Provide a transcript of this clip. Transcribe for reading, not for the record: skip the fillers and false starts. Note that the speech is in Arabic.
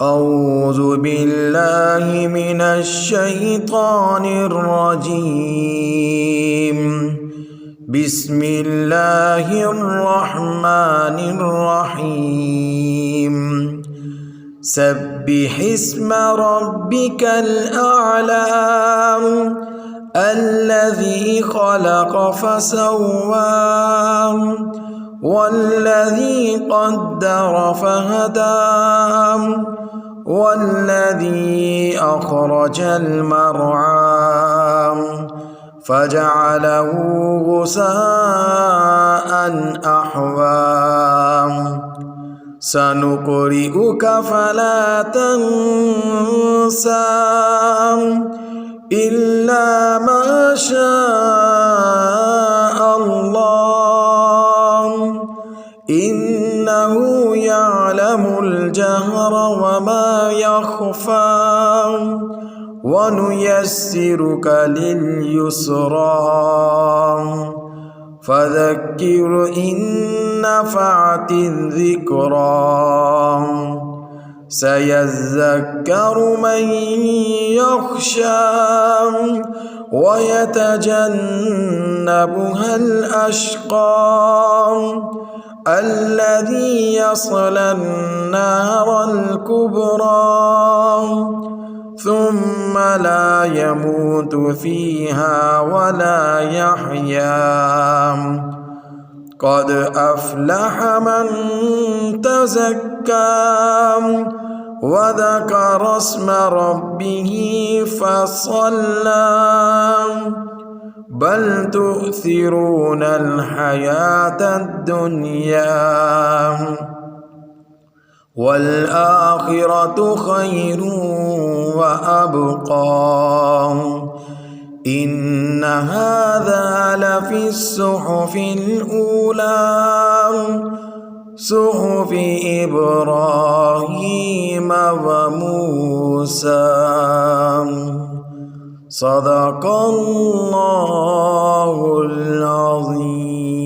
أعوذ بالله من الشيطان الرجيم. بسم الله الرحمن الرحيم. سبح اسم ربك الأعلى الذي خلق فسوى والذي قدر فهدى والذي أخرج المرعى فجعله غثاء أحوى سنقرئك فلا تنسى إلا ما شاء الله إنه يعلم الجهر وما يخفى ونيسرك لليسرى فذكر إن نفعت الذكرى سيذكر من يخشى ويتجنبها الأشقى الذي يصلى النار الكبرى ثم لا يموت فيها ولا يحيا قد أفلح من تزكى وذكر اسم ربه فصلى بل تؤثرون الحياة الدنيا والآخرة خير وأبقى إن هذا لفي الصحف الأولى صحف إبراهيم وموسى صدق الله العظيم.